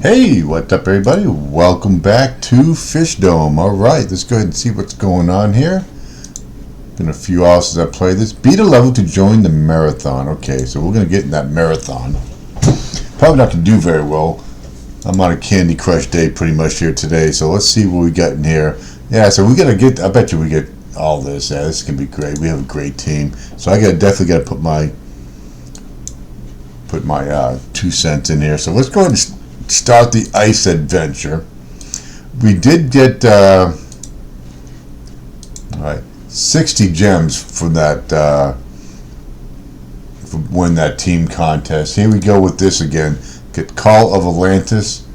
Hey, what's up everybody? Welcome back to Fishdom. Alright, let's go ahead and see what's going on here. Been a few hours since I played this. Beat a level to join the marathon. Okay, so we're going to get in that marathon. Probably not going to do very well. I'm on a Candy Crush day pretty much here today, so let's see what we got in here. Yeah, so we got to get, I bet you we get all this. Yeah, this is going to be great. We have a great team. So I definitely got to put my 2 cents in here. So let's go ahead and start the ice adventure. We did get all right, 60 gems from that win that team contest. Here we go with this again. Get Call of Atlantis,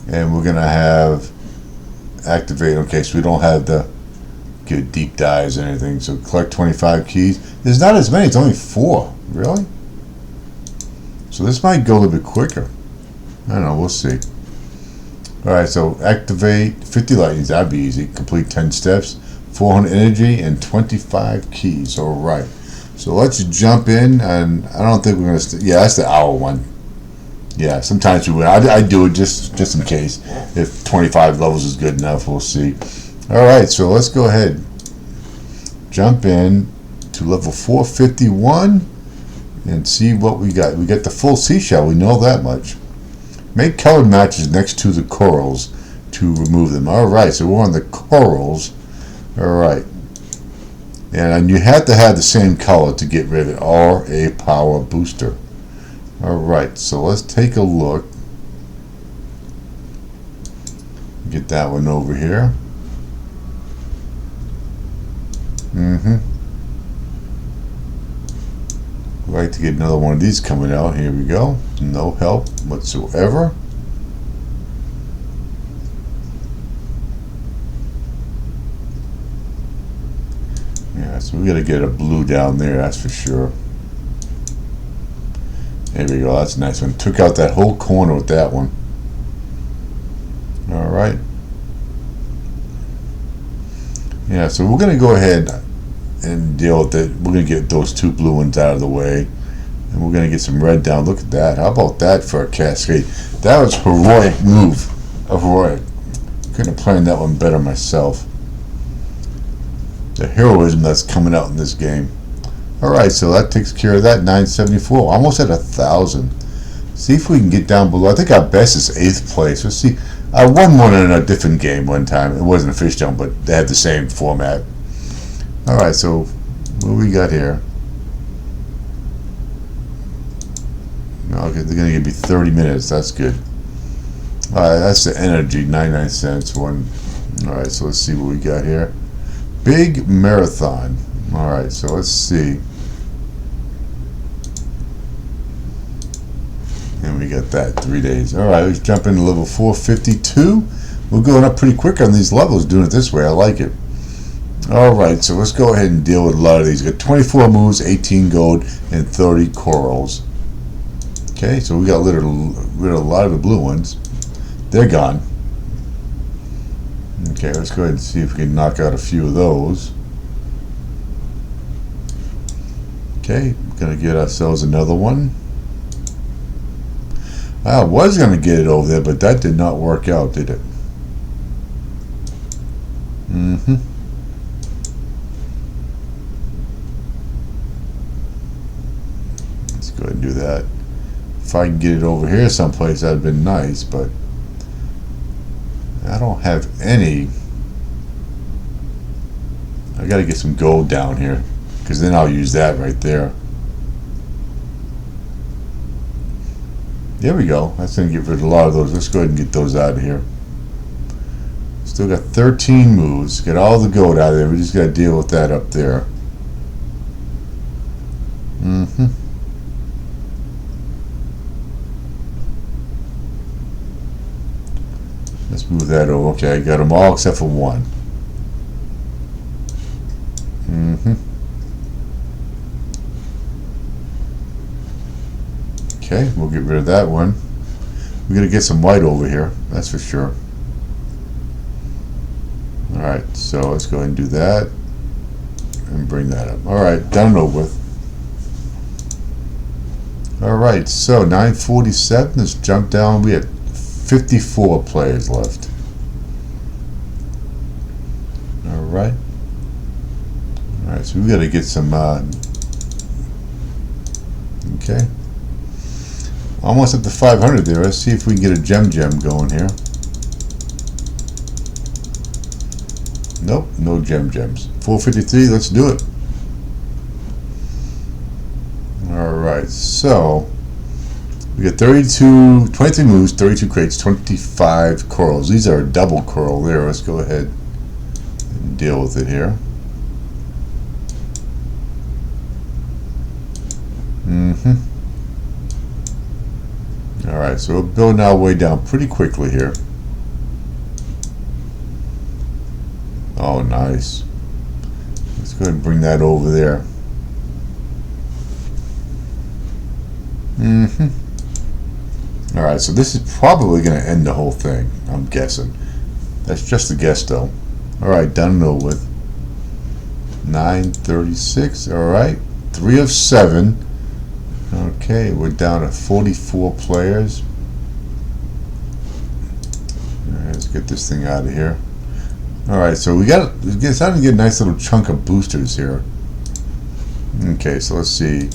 and we're gonna have activate. Okay, so we don't have the good deep dives or anything. So collect 25 keys. There's not as many. It's only 4. Really? So this might go a little bit quicker. I don't know, we'll see. Alright, so activate 50 lightnings, that'd be easy. Complete 10 steps, 400 energy, and 25 keys. Alright, so let's jump in, and I don't think we're going to, yeah, that's the hour one. Yeah, sometimes we will. I do it just in case. If 25 levels is good enough, we'll see. Alright, so let's go ahead. Jump in to level 451 and see what we got. We got the full seashell, we know that much. Make colored matches next to the corals to remove them. Alright, so we're on the corals. Alright. And you have to have the same color to get rid of it, or a power booster. Alright, so let's take a look. Get that one over here. I'd like to get another one of these coming out. Here we go. No help whatsoever. Yeah, so we got to get a blue down there, that's for sure. There we go. That's a nice one. Took out that whole corner with that one. All right. Yeah, so we're going to go ahead and deal with it. We're going to get those 2 blue ones out of the way, and we're going to get some red down. Look at that. How about that for a cascade? That was a heroic move. A heroic. Couldn't have planned that one better myself. The heroism that's coming out in this game. Alright, so that takes care of that. 974. Almost at 1,000. See if we can get down below. I think our best is 8th place. Let's see. I won one in a different game one time. It wasn't a Fishdom, but they had the same format. Alright, so what we got here? Okay, they're going to give me 30 minutes. That's good. Alright, that's the energy. 99 cents. One. Alright, so let's see what we got here. Big marathon. Alright, so let's see. And we got that 3 days. Alright, let's jump into level 452. We're going up pretty quick on these levels doing it this way. I like it. Alright, so let's go ahead and deal with a lot of these. Got 24 moves, 18 gold, and 30 corals. Okay, so we got rid of a lot of the blue ones. They're gone. Okay, let's go ahead and see if we can knock out a few of those. Okay, gonna get ourselves another one. I was gonna get it over there, but that did not work out, did it? Let's go ahead and do that. If I can get it over here someplace, that'd have been nice, but I don't have any. I gotta get some gold down here, because then I'll use that right there. There we go. That's gonna get rid of a lot of those. Let's go ahead and get those out of here. Still got 13 moves. Get all the gold out of there. We just gotta deal with that up there. Let's move that over. Okay, I got them all except for one. Okay, we'll get rid of that one. We're going to get some white over here, that's for sure. Alright, so let's go ahead and do that. And bring that up. Alright, done and over with. Alright, so 947, let's jump down. We had 54 players left. Alright. Alright, so we got to get some, okay. Almost up to 500 there. Let's see if we can get a gem going here. Nope, no gems. 453, let's do it. Alright, so we got 23 moves, 32 crates, 25 corals. These are a double coral there. Let's go ahead and deal with it here. Alright, so we're building our way down pretty quickly here. Oh, nice. Let's go ahead and bring that over there. Alright, so this is probably going to end the whole thing, I'm guessing. That's just a guess, though. Alright, done and over with. 936, alright. 3 of 7. Okay, we're down to 44 players. Alright, let's get this thing out of here. Alright, so we're starting to get a nice little chunk of boosters here. Okay, so let's see.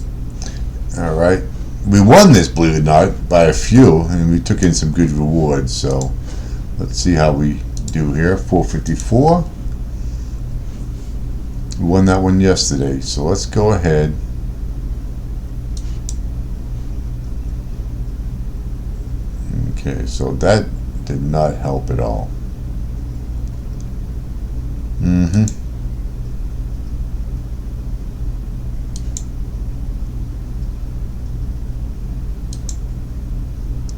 Alright. We won this, believe it or not, by a few, and we took in some good rewards, so let's see how we do here. 454. We won that one yesterday, so let's go ahead. Okay, so that did not help at all.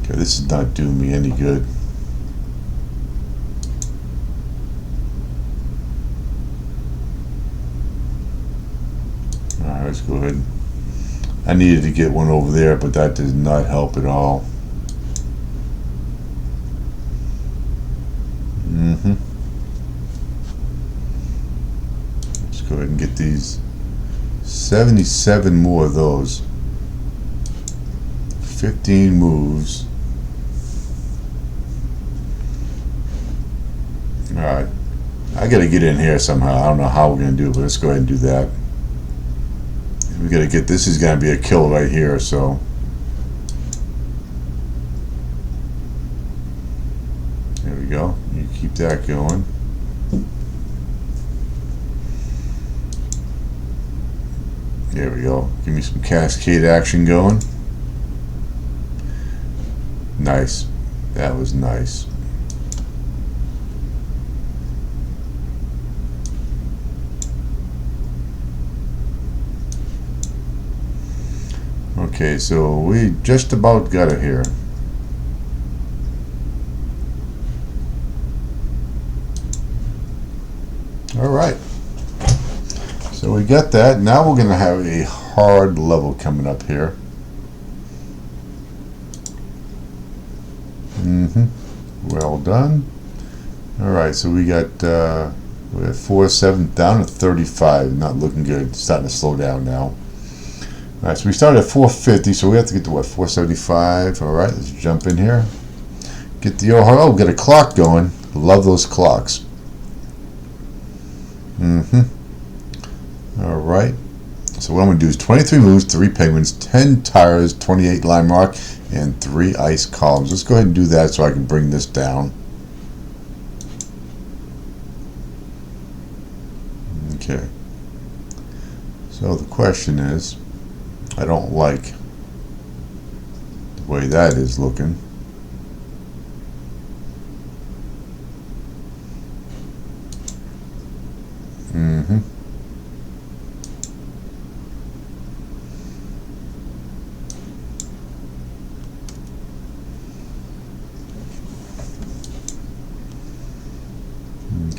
Okay, this is not doing me any good. Alright, let's go ahead. I needed to get one over there, but that did not help at all. Let's go ahead and get these 77 more of those. 15 moves. Alright. I gotta get in here somehow. I don't know how we're gonna do it, but let's go ahead and do that. We gotta get, this is gonna be a kill right here, so. There we go. You keep that going. There we go. Give me some cascade action going. Nice. That was nice. Okay, so we just about got it here. Alright. So we got that. Now we're going to have a hard level coming up here. Well done. Alright, so we got we're at 4-7 down to 35. Not looking good. It's starting to slow down now. Alright, so we started at 450, so we have to get to what, 475. Alright, let's jump in here. Get the we got a clock going. Love those clocks. Alright. So what I'm going to do is 23 moves, 3 penguins, 10 tires, 28 lime rock, and 3 ice columns. Let's go ahead and do that so I can bring this down. Okay. So the question is, I don't like the way that is looking.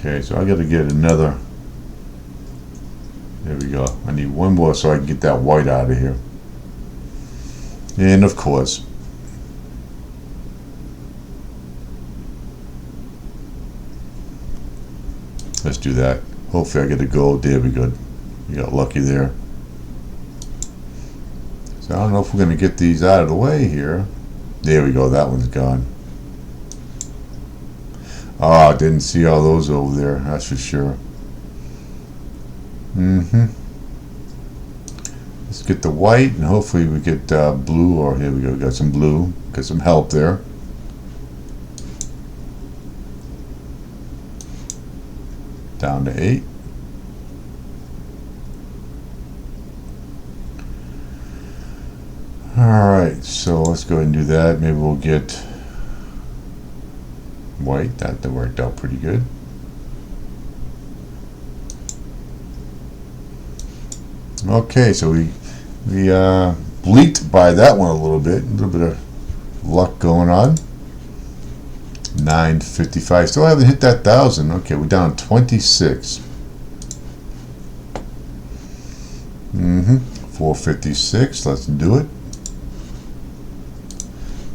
Okay, so I got to get another. There we go. I need one more so I can get that white out of here. And of course, let's do that. Hopefully I get a gold. There we go. We got lucky there. So I don't know if we're going to get these out of the way here. There we go. That one's gone. Oh, didn't see all those over there, that's for sure. Let's get the white, and hopefully we get blue, or here we go, we got some blue, got some help there. Down to 8. Alright, so let's go ahead and do that. Maybe we'll get white. That worked out pretty good. Okay, so we bleaked by that one a little bit of luck going on. 955. Still haven't hit that 1,000. Okay, we're down 26. 456. Let's do it.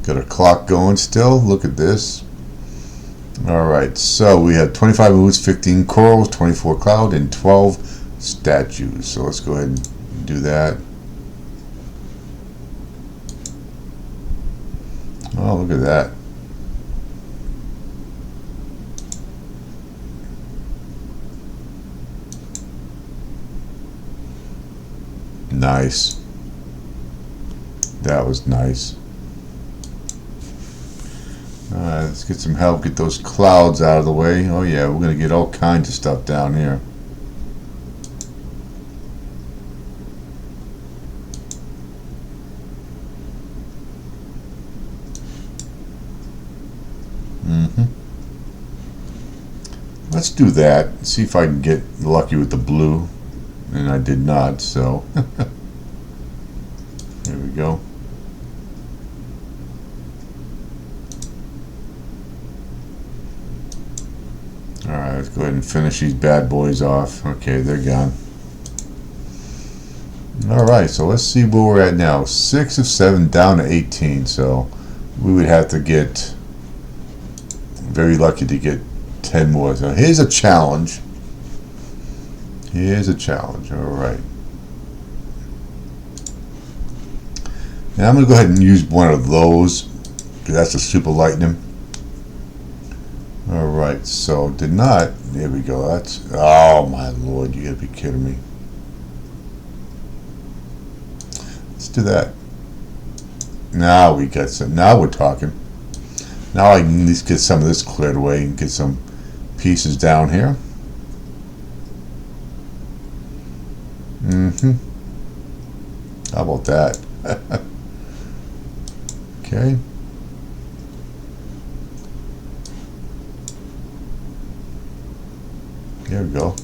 Got a clock going still. Look at this. Alright, so we have 25 moves, 15 corals, 24 cloud, and 12 statues. So let's go ahead and do that. Oh, look at that. Nice. That was nice. Let's get some help, get those clouds out of the way. Oh yeah, we're going to get all kinds of stuff down here. Let's do that. See if I can get lucky with the blue. And I did not, so there we go. Alright, let's go ahead and finish these bad boys off. Okay, they're gone. Alright, so let's see where we're at now. 6 of 7 down to 18, so we would have to get very lucky to get 10 more. So here's a challenge. Here's a challenge. Alright. Now I'm going to go ahead and use one of those, because that's a super lightning. Alright, so did not. There we go. That's. Oh my lord, you gotta be kidding me. Let's do that. Now we got some. Now we're talking. Now I can at least get some of this cleared away and get some pieces down here. How about that? Okay. There we go.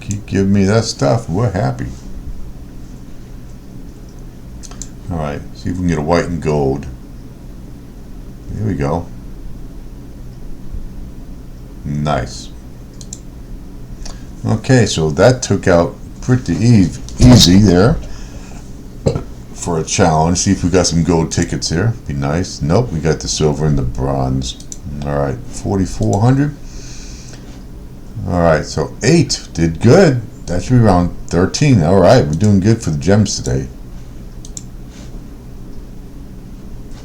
Keep giving me that stuff. We're happy. Alright, see if we can get a white and gold. Here we go. Nice. Okay, so that took out pretty easy there for a challenge. See if we got some gold tickets here. Be nice. Nope, we got the silver and the bronze. Alright, 4,400. Alright, so 8 did good. That should be around 13. Alright, we're doing good for the gems today.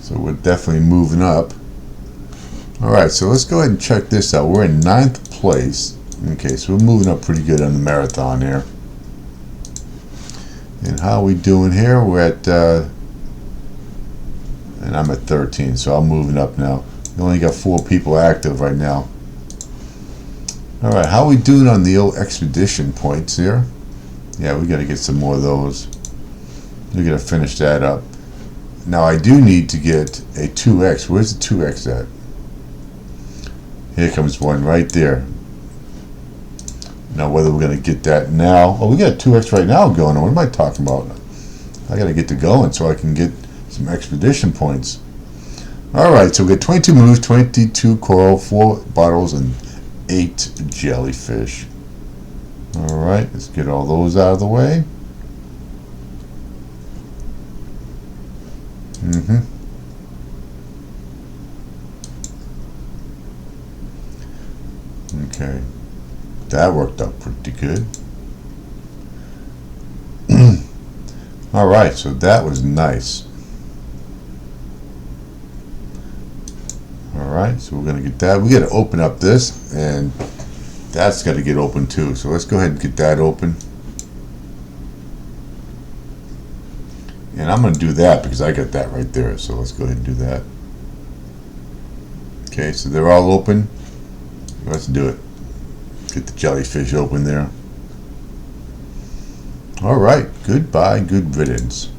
So we're definitely moving up. Alright, so let's go ahead and check this out. We're in 9th place. Okay, so we're moving up pretty good on the marathon here. And how are we doing here? We're at, and I'm at 13, so I'm moving up now. We only got 4 people active right now. Alright, how are we doing on the old expedition points here? Yeah, we got to get some more of those. We got to finish that up. Now I do need to get a 2x. Where's the 2x at? Here comes one right there. Now whether we're going to get that now. Oh, we got a 2x right now going on. What am I talking about? I got to get to going so I can get some expedition points. Alright, so we got 22 moves, 22 coral, 4 bottles, and 8 jellyfish. Alright, let's get all those out of the way. Okay, that worked out pretty good. Alright, so that was nice. Alright. Alright, so we're going to get that. We got to open up this, and that's got to get open too. So let's go ahead and get that open. And I'm going to do that because I got that right there. So let's go ahead and do that. Okay, so they're all open. Let's do it. Get the jellyfish open there. Alright, goodbye, good riddance.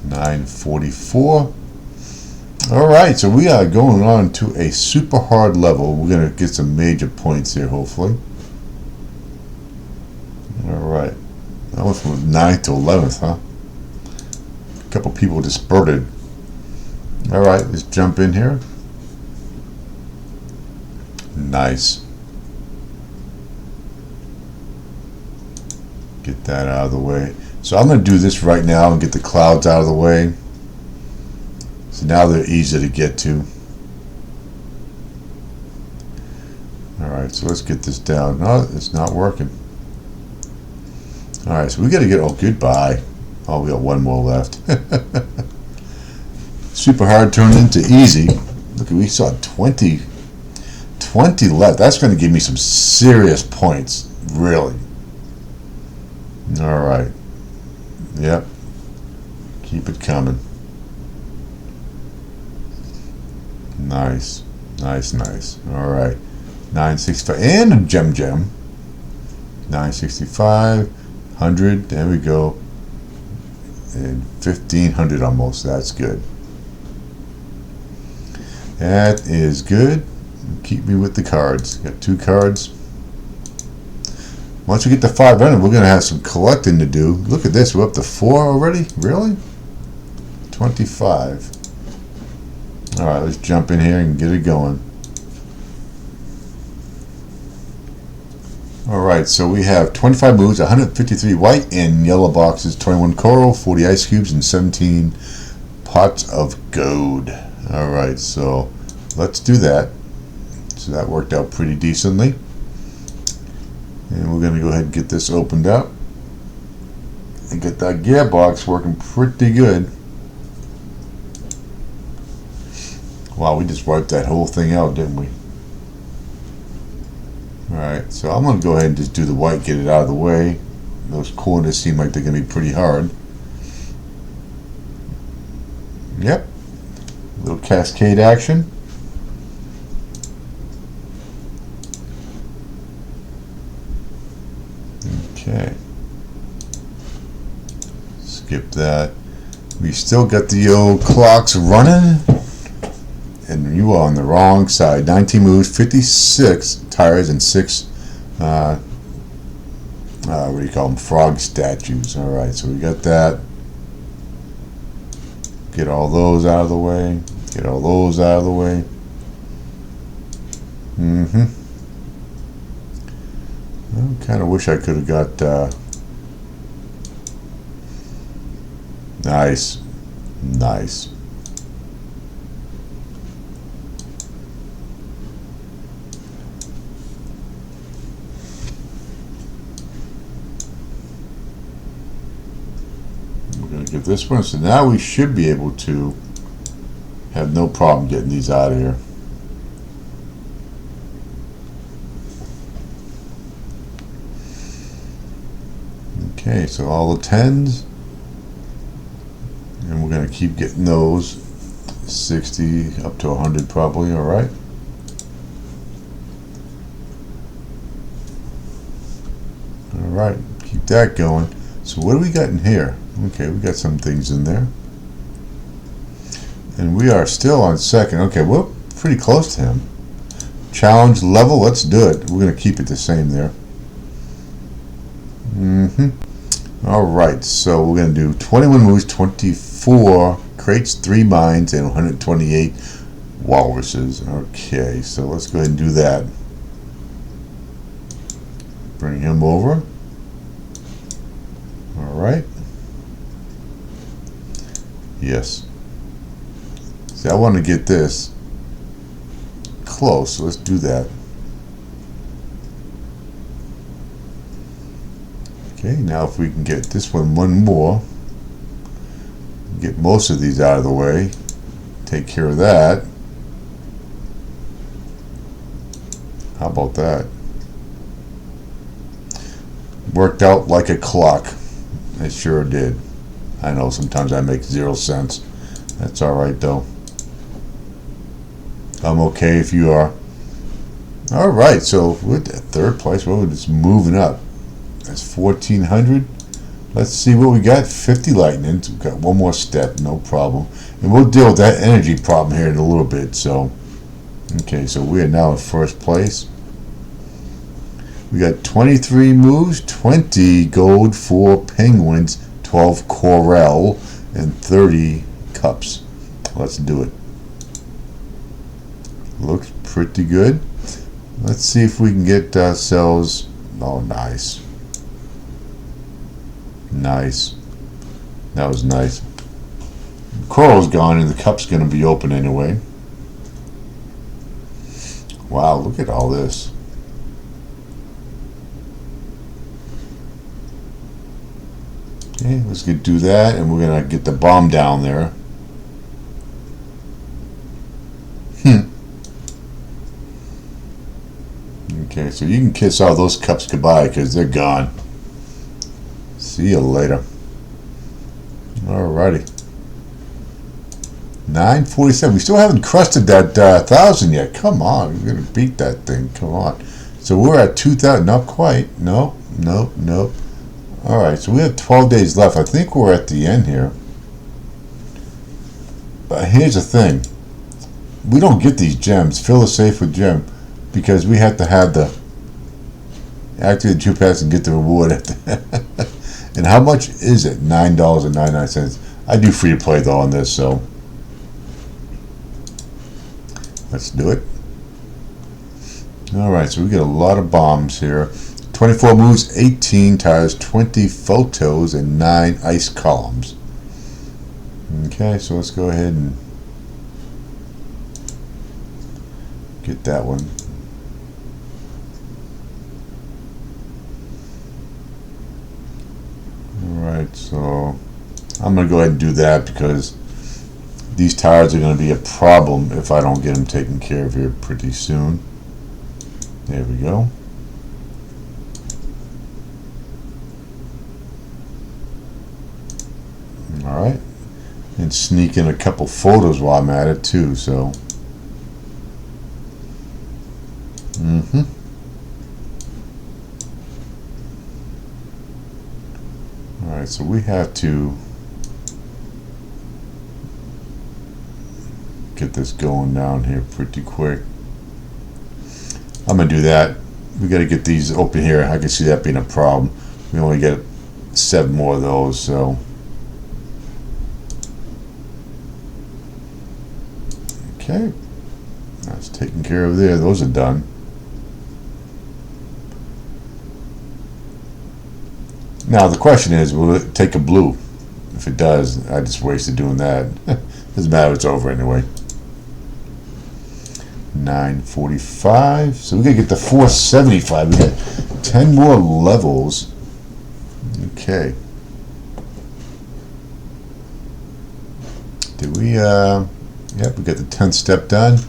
944. Alright, so we are going on to a super hard level. We're going to get some major points here, hopefully. Alright. That went from 9th to 11th, huh? A couple people just spurted. Alright, let's jump in here. Nice. Get that out of the way. So I'm going to do this right now and get the clouds out of the way. So now they're easy to get to. Alright, so let's get this down. No, it's not working. Alright, so we got to get, oh, goodbye. Oh, we got one more left. Super hard turned into easy. Look, we saw 20 left. That's going to give me some serious points, really. Alright. Yep. Keep it coming. Nice. Nice, nice. Alright. 965. And a gem. 965. 100. There we go. And 1500 almost. That's good. That is good. Keep me with the cards. Got 2 cards. Once we get to 500, we're going to have some collecting to do. Look at this. We're up to 4 already? Really? 25. Alright, let's jump in here and get it going. Alright, so we have 25 moves, 153 white and yellow boxes, 21 coral, 40 ice cubes, and 17 pots of gold. Alright, so let's do that. So that worked out pretty decently. And we're going to go ahead and get this opened up. And get that gearbox working pretty good. Wow, we just wiped that whole thing out, didn't we? Alright, so I'm going to go ahead and just do the white, get it out of the way. Those corners seem like they're going to be pretty hard. Yep. A little cascade action. Okay. Skip that. We still got the old clocks running. And you are on the wrong side. 19 moves, 56 tires, and 6 what do you call them? Frog statues. Alright, so we got that. Get all those out of the way. Get all those out of the way. I kind of wish I could have got nice. Nice. We're going to get this one. So now we should be able to have no problem getting these out of here. Okay, so all the 10s, and we're going to keep getting those 60 up to 100 probably. All right. All right, keep that going. So what do we got in here? Okay, we got some things in there, and we are still on second. Okay, we're pretty close to him. Challenge level, let's do it. We're going to keep it the same there. Alright, so we're going to do 21 moves, 24 crates, 3 mines, and 128 walruses. Okay, so let's go ahead and do that. Bring him over. Alright. Yes. See, I want to get this close, so let's do that. Okay, now if we can get this one more, get most of these out of the way, take care of that. How about that? Worked out like a clock. It sure did. I know sometimes I make 0 cents. That's alright though. I'm okay if you are. Alright, so we're at third place. We're just moving up. That's 1400. Let's see what we got. 50 lightnings. We've got one more step, no problem. And we'll deal with that energy problem here in a little bit. So, okay, so we are now in first place. We got 23 moves, 20 gold, 4 penguins, 12 coral, and 30 cups. Let's do it. Looks pretty good. Let's see if we can get ourselves. Oh, nice. Nice. That was nice. The coral's gone and the cup's going to be open anyway. Wow, look at all this. Okay, let's do that, and we're going to get the bomb down there. Okay, so you can kiss all those cups goodbye because they're gone. See you later. Alrighty. 947. We still haven't crusted that 1,000 yet. Come on, we're gonna beat that thing. Come on. So we're at 2,000. Not quite. Nope. Alright, so we have 12 days left. I think we're at the end here. But here's the thing. We don't get these gems. Fill the safe with gem. Because we have to have the activate the true pass and get the reward at the and how much is it? $9.99. I do free to play though on this, so let's do it. Alright, so we get a lot of bombs here. 24 moves, 18 tires, 20 photos, and 9 ice columns. Okay, so let's go ahead and get that one. Alright, so I'm going to go ahead and do that because these tires are going to be a problem if I don't get them taken care of here pretty soon. There we go. Alright, and sneak in a couple photos while I'm at it too, so Alright, so we have to get this going down here pretty quick. I'm going to do that. We got to get these open here. I can see that being a problem. We only get 7 more of those, so okay. That's taken care of there. Those are done. Now the question is, will it take a blue? If it does, I just wasted doing that. Doesn't matter, it's over anyway. 945. So we gotta get to 475. We got 10 more levels. Okay. Did we yep, we got the 10th step done.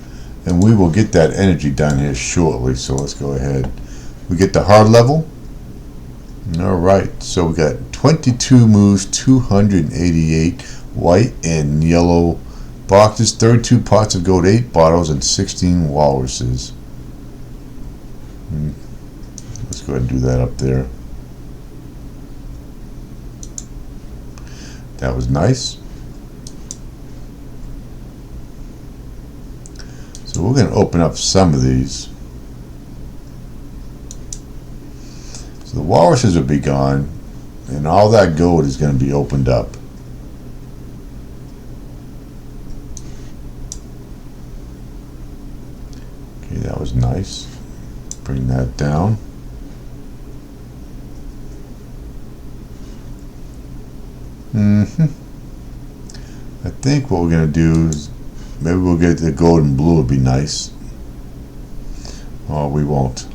And we will get that energy done here shortly. So let's go ahead. We get the hard level. Alright, so we got 22 moves, 288 white and yellow boxes, 32 pots of gold, 8 bottles, and 16 walruses. Let's go ahead and do that up there. That was nice. So we're going to open up some of these. So the walruses will be gone, and all that gold is going to be opened up. Okay, that was nice. Bring that down. I think what we're going to do is maybe we'll get the gold and blue, would be nice. Oh, we won't.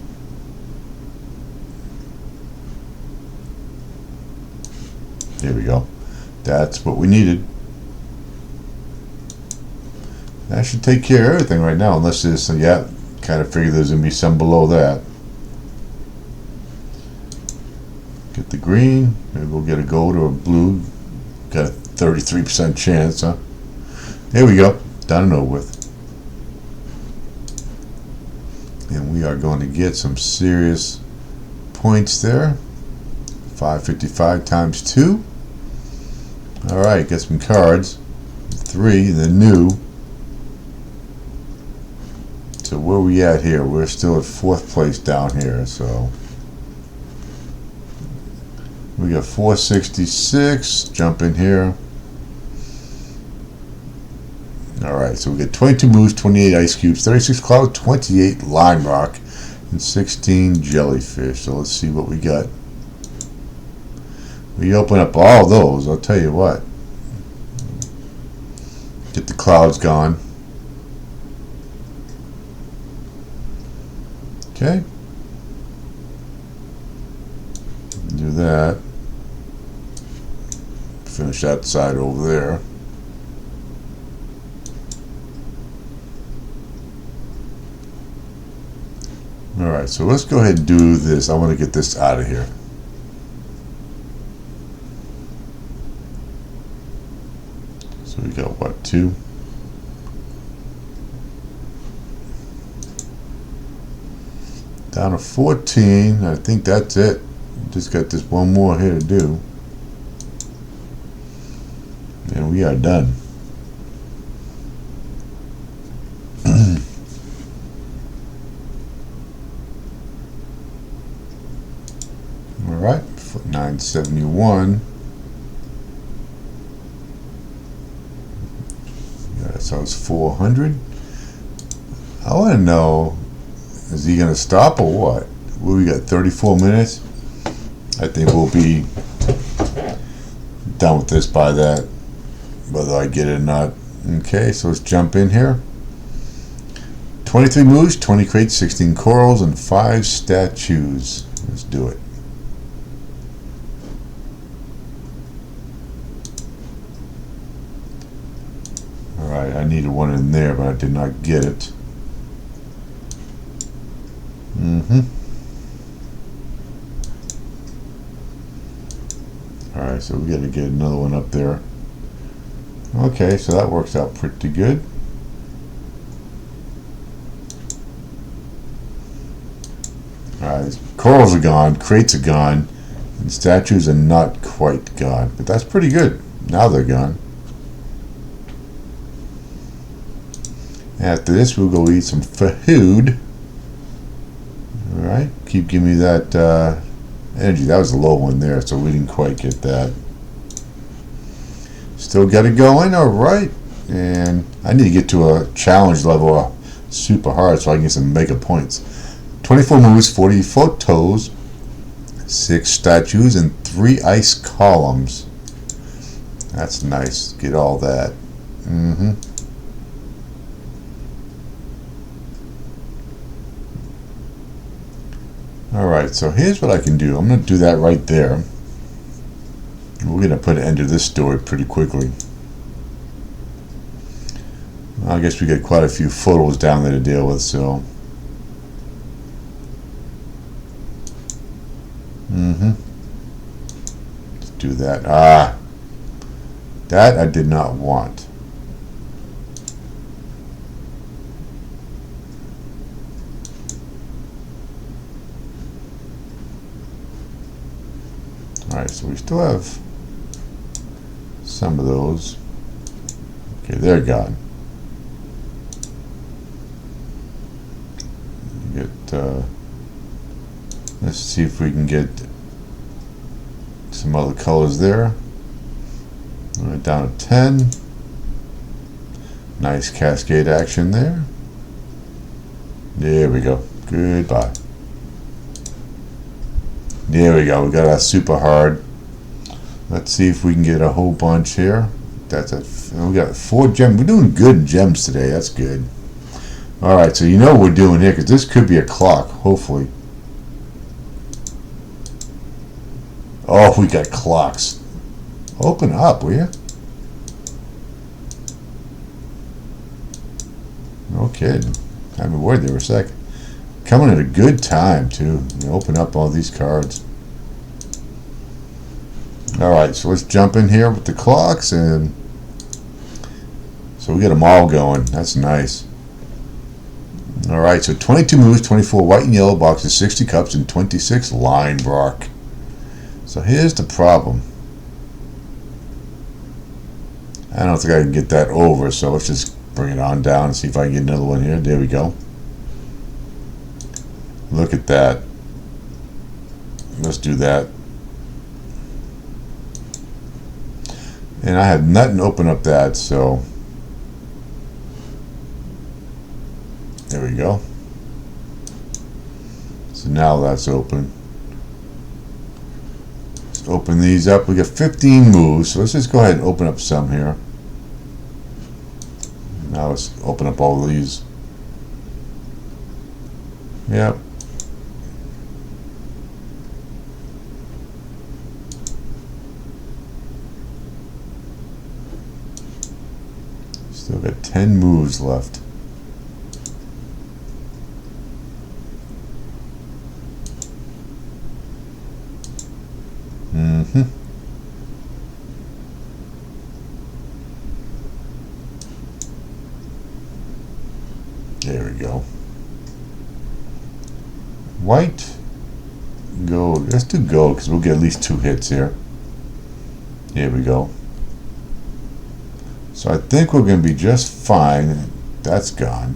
There we go. That's what we needed. That should take care of everything right now, unless there's some, yeah, kind of figured there's going to be some below that. Get the green. Maybe we'll get a gold or a blue. Got a 33% chance, huh? There we go. Done and over with. And we are going to get some serious points there. 555 times 2. Alright, get some cards. 3, the new. So where are we at here? We're still at 4th place down here, so we got 466. Jump in here. Alright, so we get 22 moves, 28 ice cubes, 36 cloud, 28 lime rock, and 16 jellyfish. So let's see what we got. We open up all those, I'll tell you what. Get the clouds gone. Okay. Do that. Finish that side over there. Alright, so let's go ahead and do this. I want to get this out of here. So we got what, 2? Down to 14. I think that's it. Just got this one more here to do. And we are done. Alright, 971. Yeah, so it's 400. I want to know, is he going to stop or what? Well, we got 34 minutes. I think we'll be done with this by that, whether I get it or not. Okay, so let's jump in here. 23 moves, 20 crates, 16 corals, and 5 statues. Let's do it. Alright, I needed one in there, but I did not get it. Alright, so we got to get another one up there. Okay, so that works out pretty good. Alright, corals are gone, crates are gone, and statues are not quite gone. But that's pretty good. Now they're gone. After this, we'll go eat some food. Alright, keep giving me that energy. That was a low one there, so we didn't quite get that. Still got it going, alright. And I need to get to a challenge level super hard so I can get some mega points. 24 moves, 40 photos, 6 statues, and 3 ice columns. That's nice. Get all that. Alright, so here's what I can do. I'm going to do that right there. We're going to put an end to this story pretty quickly. I guess we got quite a few photos down there to deal with, so. Let's do that. That I did not want. Alright, so we still have some of those. Okay, they're gone. Let's see if we can get some other colors there. Right, down to 10. Nice cascade action there. There we go. Goodbye. There we go. We got our super hard. Let's see if we can get a whole bunch here. That's we got 4 gems. We're doing good in gems today. That's good. Alright, so you know what we're doing here, because this could be a clock, hopefully. Oh, we got clocks. Open up, will you? No kidding. I mean, word there a sec. Coming at a good time too. You open up all these cards. All right, so let's jump in here with the clocks, and so we get them all going. That's nice. All right, so 22 moves, 24 white and yellow boxes, 60 cups, and 26 line bark. So here's the problem. I don't think I can get that over, so let's just bring it on down and see if I can get another one here. There we go. Look at that. Let's do that. And I have nothing to open up that, so there we go. So now that's open. Let's open these up. We got 15 moves, so let's just go ahead and open up some here. Now let's open up all of these. Yep. Still got 10 moves left. There we go. White, gold. Let's do gold because we'll get at least 2 hits here. Here we go. So I think we're going to be just fine. That's gone.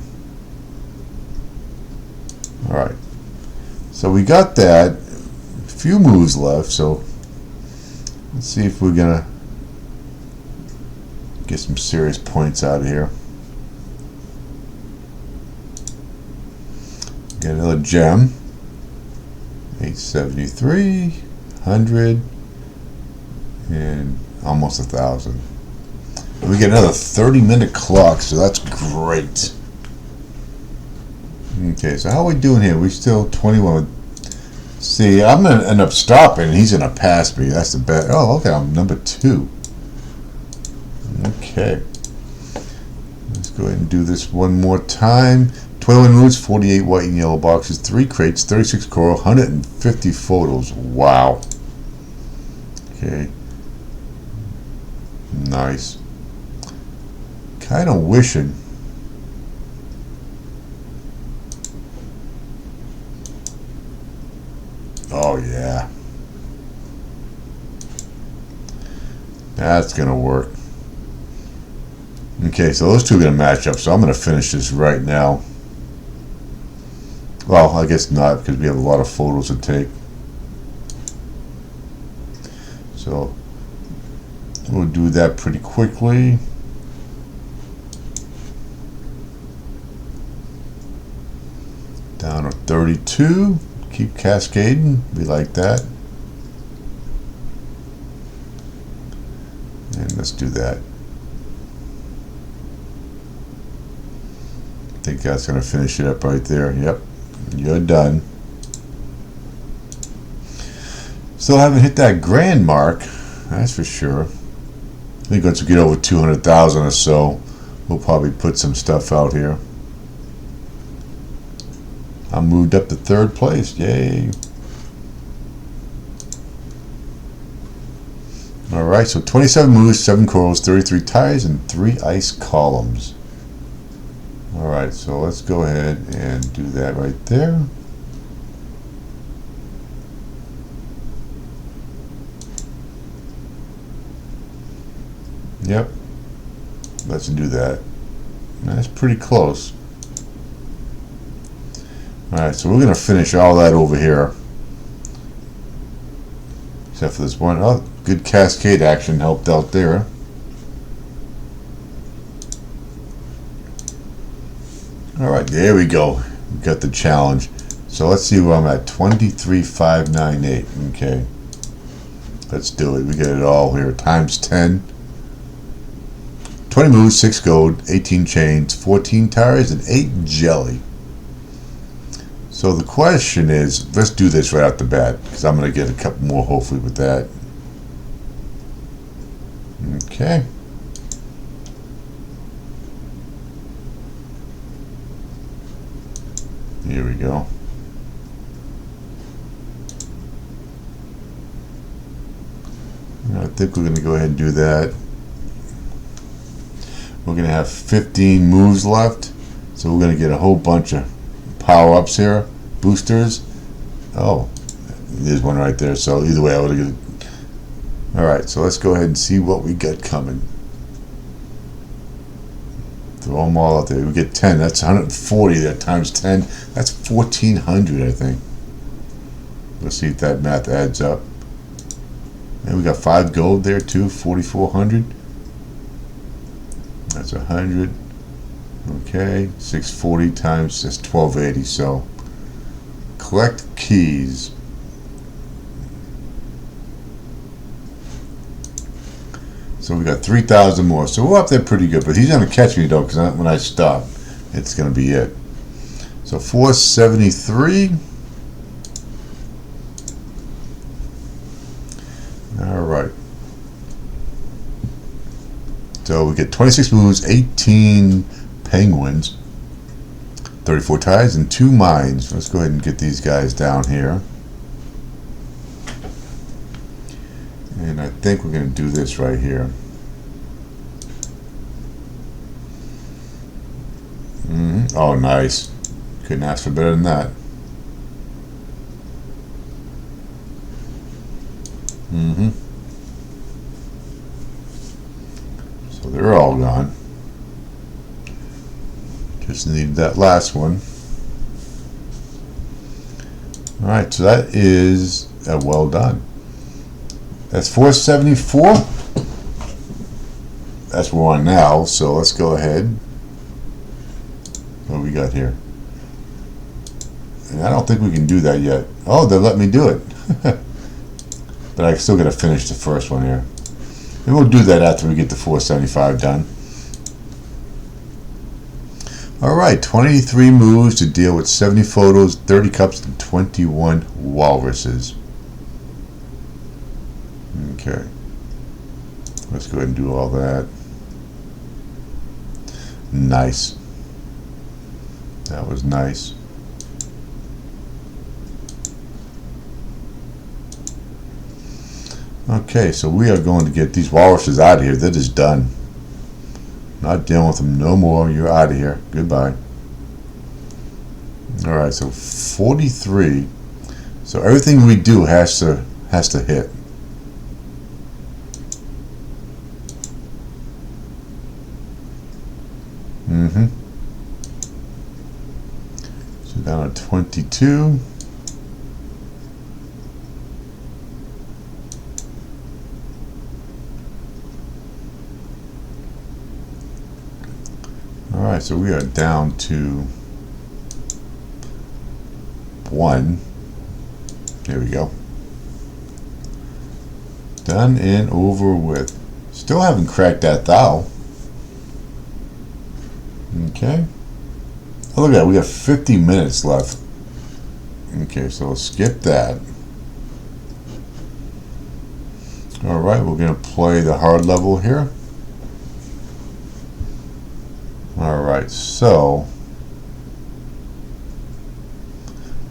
All right. So we got that. A few moves left. So let's see if we're going to get some serious points out of here. Get another gem. 873, 100, and almost 1,000. We get another 30-minute clock, so that's great. Okay, so how are we doing here? We still 21. See, I'm going to end up stopping. He's going to pass me. That's the bet. Oh, okay, I'm number 2. Okay. Let's go ahead and do this one more time. 21 moves, 48 white and yellow boxes, 3 crates, 36 coral, 150 photos. Wow. Okay. Nice. Kind of wishing. Oh, yeah. That's going to work. Okay, so those two are going to match up, so I'm going to finish this right now. Well, I guess not, because we have a lot of photos to take. So we'll do that pretty quickly. Down to 32. Keep cascading. We like that. And let's do that. I think that's going to finish it up right there. Yep. You're done. Still haven't hit that grand mark, that's for sure. I think once we get over 200,000 or so, we'll probably put some stuff out here. I moved up to 3rd place. Yay. Alright, so 27 moves, 7 corals, 33 tires, and 3 ice columns. Alright, so let's go ahead and do that right there. Yep. Let's do that. That's pretty close. Alright, so we're going to finish all that over here. Except for this one. Oh, good cascade action helped out there. Alright, there we go. We got the challenge. So let's see where I'm at. 23,598. Okay. Let's do it. We get it all here. Times 10. 20 moves, 6 gold, 18 chains, 14 tires, and 8 jelly. So the question is, let's do this right off the bat, because I'm going to get a couple more hopefully with that. Okay. Here we go. I think we're going to go ahead and do that. We're going to have 15 moves left, so we're going to get a whole bunch of power-ups here, boosters. Oh, there's one right there, so either way I would have get it. Alright, so let's go ahead and see what we got coming. Throw them all out there. We get 10. That's 140 there times 10. That's 1,400, I think. Let's see if that math adds up. And we got 5 gold there too, 4,400. That's 100. Okay, 640 times that's 1,280. So collect keys. So we got 3,000 more. So we're up there pretty good. But he's going to catch me though, because when I stop, it's going to be it. So 473. All right. So we get 26 moves, 18 penguins, 34 ties, and 2 mines. Let's go ahead and get these guys down here. And I think we're going to do this right here. Oh, nice. Couldn't ask for better than that. So they're all gone. Just need that last one. Alright, so that is well done. That's 474. That's where we're on now, so let's go ahead. What we got here? And I don't think we can do that yet. Oh, they let me do it. But I still got to finish the first one here. And we'll do that after we get the 475 done. Alright, 23 moves to deal with 70 photos, 30 cups, and 21 walruses. Okay. Let's go ahead and do all that. Nice. That was nice. Okay, so we are going to get these walruses out of here. They're just done. Not dealing with them no more. You're out of here. Goodbye. Alright, so 43. So everything we do has to hit. So down to 22. Alright, so we are down to 1. There we go. Done and over with. Still haven't cracked that thou. Okay. Oh, look at that. We got 50 minutes left. Okay, so we'll skip that. Alright, we're going to play the hard level here. Alright, so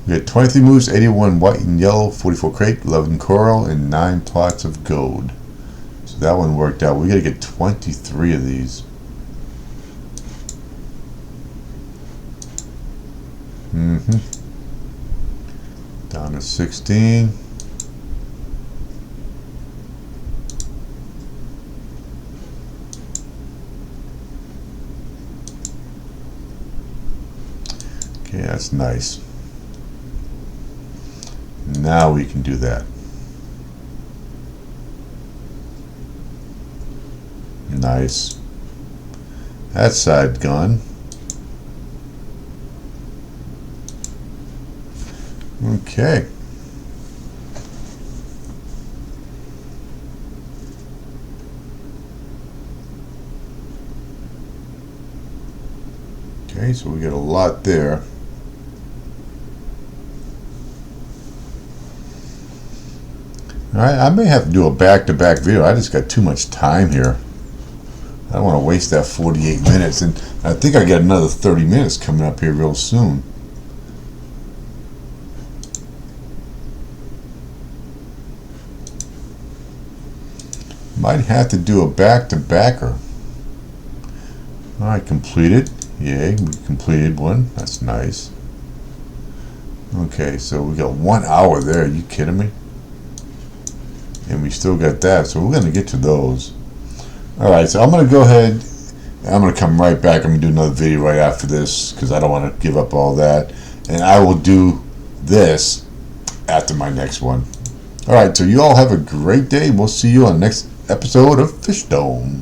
we got 23 moves, 81 white and yellow, 44 crate, 11 coral, and 9 pots of gold. So that one worked out. We got to get 23 of these. Down to 16. Okay, that's nice. Now we can do that. Nice. That side gone. Okay. Okay, so we get a lot there. Alright, I may have to do a back-to-back video. I just got too much time here. I don't want to waste that 48 minutes. And I think I got another 30 minutes coming up here real soon. Might have to do a back-to-backer. Alright, completed. Yay, we completed one. That's nice. Okay, so we got 1 hour there. Are you kidding me? And we still got that, so we're going to get to those. Alright, so I'm going to go ahead. I'm going to come right back. I'm going to do another video right after this because I don't want to give up all that. And I will do this after my next one. Alright, so you all have a great day. We'll see you on the next episode of Fishdom.